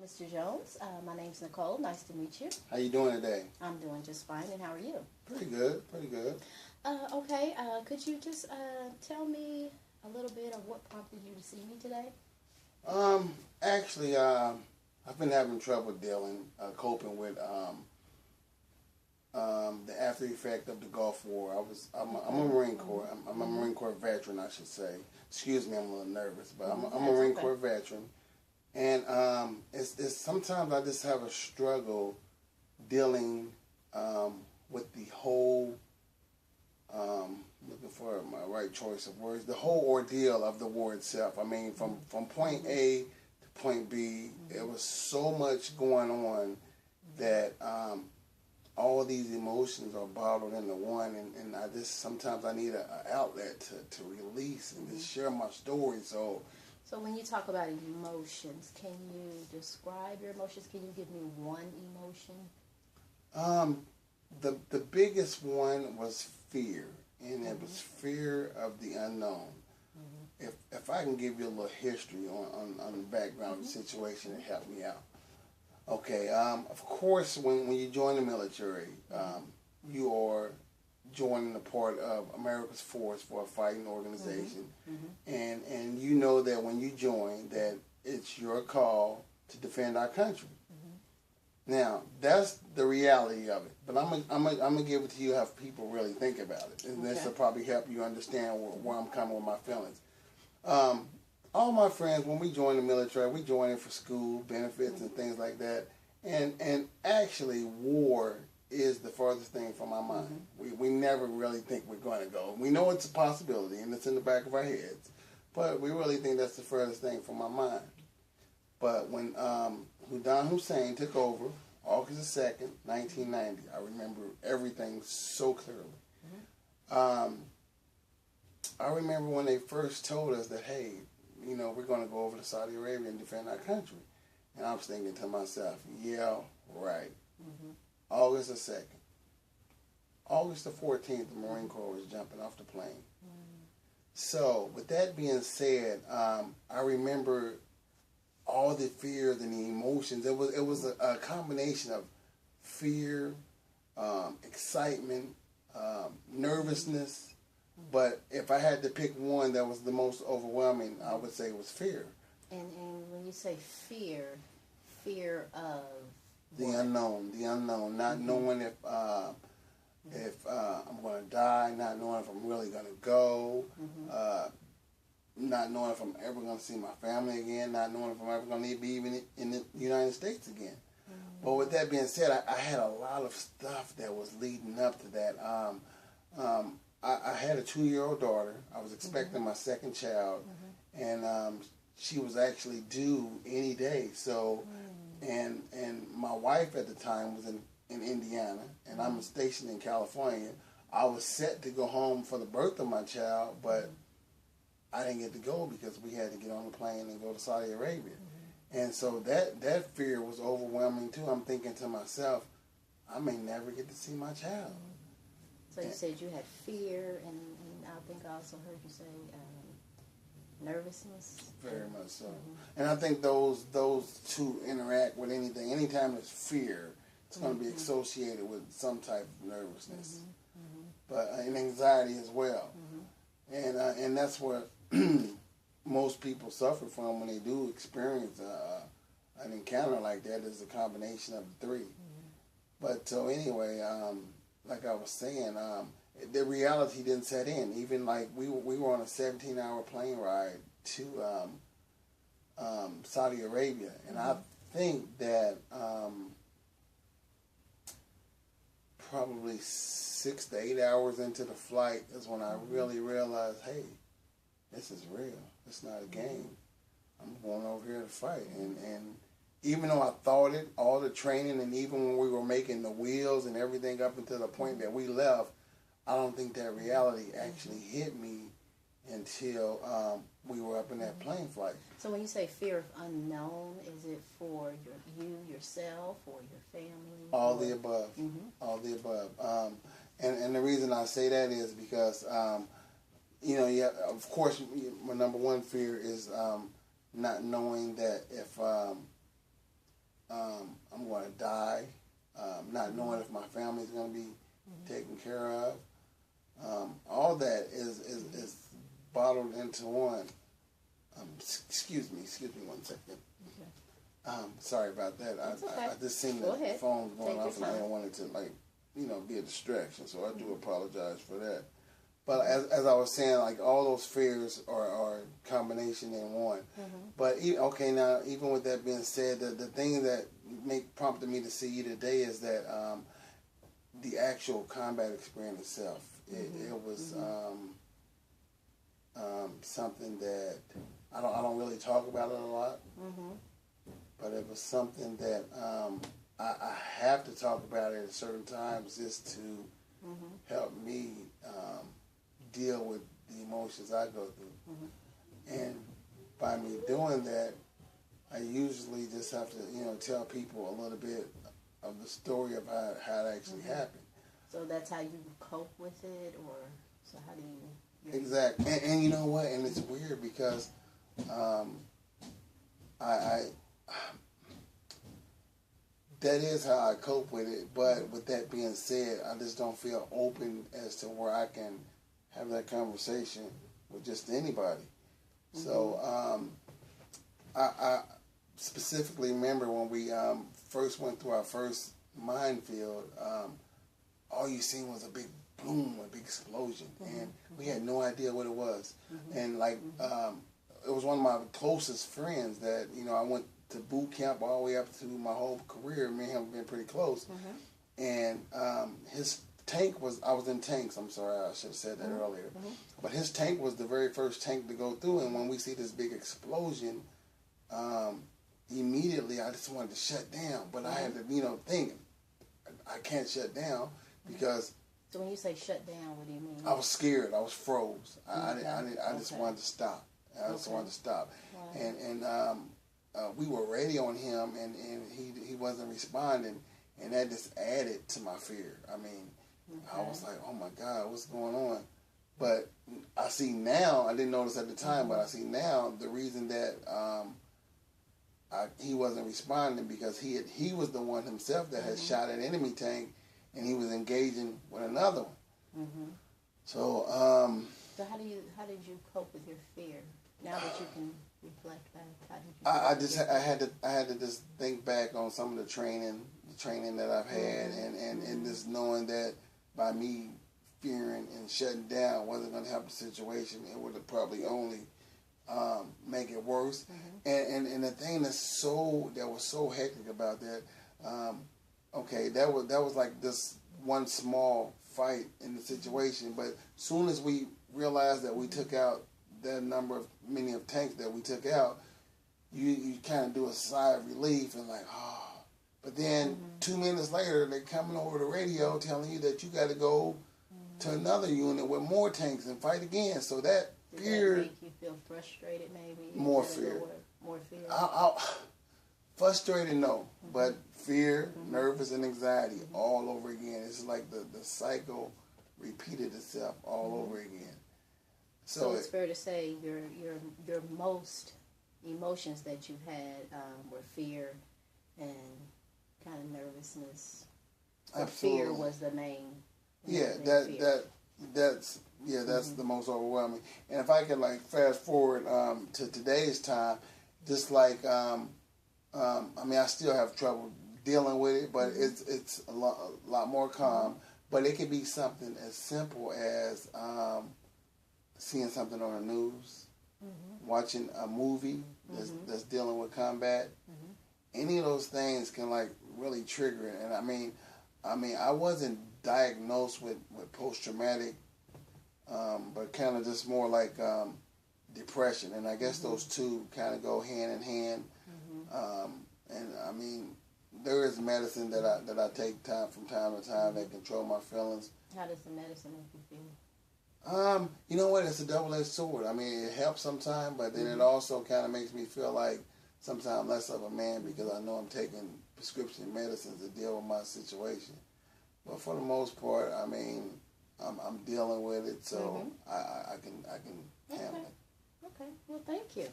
Mr. Jones. My name's Nicole. Nice to meet you. How you doing today? I'm doing just fine, and how are you? Pretty good, pretty good. Okay, could you just tell me a little bit of what prompted you to see me today? Actually, I've been having trouble coping with the after effect of the Gulf War. I'm a Marine Corps. I'm a Marine Corps veteran, I should say. Excuse me, I'm a little nervous, but I'm a Marine Corps veteran. And it's sometimes I just have a struggle dealing with the whole, looking for my right choice of words, the whole ordeal of the war itself. I mean, from point A to point B, it was so much going on that all of these emotions are bottled into one, and I just sometimes I need an outlet to release and just share my story. So when you talk about emotions, can you describe your emotions? Can you give me one emotion? The biggest one was fear, and it was fear of the unknown. If I can give you a little history on the background of the situation, it helped me out. Okay, of course, when you join the military, you are joining a part of America's force for a fighting organization, and you know that when you join, that it's your call to defend our country. Now, that's the reality of it, but I'm gonna give it to you how people really think about it, and this will probably help you understand where I'm coming with my feelings. All my friends, when we join the military, we join it for school, benefits, and things like that. And actually, war is the farthest thing from our mind. We never really think we're going to go. We know it's a possibility, and it's in the back of our heads. But we really think that's the furthest thing from our mind. But when Saddam Hussein took over, August the 2nd, 1990, I remember everything so clearly. I remember when they first told us that, hey, we're going to go over to Saudi Arabia and defend our country. And I was thinking to myself, yeah, right. August the 2nd. August the 14th, the Marine Corps was jumping off the plane. So, with that being said, I remember all the fears and the emotions. It was a combination of fear, excitement, nervousness. But if I had to pick one that was the most overwhelming, I would say it was fear. And when you say fear of the unknown, not knowing if I'm going to die, not knowing if I'm really going to go, not knowing if I'm ever going to see my family again, not knowing if I'm ever going to be even in the United States again. But with that being said, I had a lot of stuff that was leading up to that. I had a 2-year-old daughter. I was expecting my second child, and she was actually due any day. So, and my wife at the time was in Indiana, and I'm stationed in California. I was set to go home for the birth of my child, but I didn't get to go because we had to get on the plane and go to Saudi Arabia. And so that fear was overwhelming too. I'm thinking to myself, I may never get to see my child. So you said you had fear, and I think I also heard you say nervousness. Very much so. And I think those two interact with anything. Anytime there's fear, it's going to be associated with some type of nervousness, but and anxiety as well. And that's what most people suffer from when they do experience an encounter like that. Is a combination of the three. But so anyway. Like I was saying, the reality didn't set in. Even like we were on a 17-hour plane ride to Saudi Arabia, and I think that probably 6 to 8 hours into the flight is when I really realized, hey, this is real. It's not a game. I'm going over here to fight, and even though I thought it, all the training, and even when we were making the wheels and everything up until the point that we left, I don't think that reality actually hit me until we were up in that plane flight. So when you say fear of unknown, is it for yourself, or your family? All the above. All the above. And the reason I say that is because, of course, my number one fear is not knowing that if into one. Excuse me 1 second. Okay. Sorry about that. Okay. I just seen Go the ahead. phone going Take your off, and I time. didn't want it to be a distraction. So I do apologize for that. But as I was saying, like all those fears are a combination in one. But okay, now even with that being said, the thing that prompted me to see you today is that the actual combat experience itself. It was something that I don't really talk about it a lot. But it was something that I have to talk about it at certain times just to help me deal with the emotions I go through. And by me doing that, I usually just have to, tell people a little bit of the story of how it actually happened. So that's how you cope with it, or so how do you? Exactly. And you know what? And it's weird because I that is how I cope with it. But with that being said, I just don't feel open as to where I can have that conversation with just anybody. So I specifically remember when we first went through our first minefield, all you seen was a big boom, a big explosion, and we had no idea what it was. And like, it was one of my closest friends that, I went to boot camp all the way up to my whole career. Me and him have been pretty close. And his tank I was in tanks, I'm sorry, I should have said that earlier. But his tank was the very first tank to go through, and when we see this big explosion, immediately I just wanted to shut down. But I had to, think, I can't shut down because... So when you say shut down, what do you mean? I was scared. I was froze. I just wanted to stop. I just wanted to stop. Wow. And we were radioing him, and he wasn't responding, and that just added to my fear. I mean, I was like, oh my God, what's going on? But I see now, I didn't notice at the time, but I see now the reason that he wasn't responding because he was the one himself that had shot an enemy tank, and he was engaging with another one. So So how did you cope with your fear? Now that you can reflect back, how did you? I had to just think back on some of the training that I've had, and just knowing that by me fearing and shutting down wasn't going to help the situation. It would have probably only make it worse. And the thing that was so hectic about that, okay, that was like this one small fight in the situation, but soon as we realized that we took out that many of tanks that we took out, you kind of do a sigh of relief and like, oh. But then 2 minutes later, they're coming over the radio telling you that you got to go to another unit with more tanks and fight again. So that fear... Did that make you feel frustrated maybe? More fear. More fear? Frustrated, no. But fear, nervous, and anxiety all over again. It's like the cycle repeated itself all over again. So it's fair to say your most emotions that you've had were fear and kind of nervousness. Absolutely. Fear was the main. Yeah, that's the most overwhelming. And if I could like fast forward to today's time, just like I mean, I still have trouble dealing with it, but it's a lot more calm. But it could be something as simple as seeing something on the news, watching a movie that's dealing with combat. Any of those things can like really trigger it. And I mean, I wasn't diagnosed with post-traumatic, but kind of just more like depression. And I guess those two kind of go hand in hand. And I mean, there is medicine that I take from time to time that control my feelings. How does the medicine make you feel? You know what? It's a double-edged sword. I mean, it helps sometimes, but then it also kind of makes me feel like sometimes less of a man because I know I'm taking prescription medicines to deal with my situation. But for the most part, I mean, I'm dealing with it, so I can handle it. Okay. Well, thank you.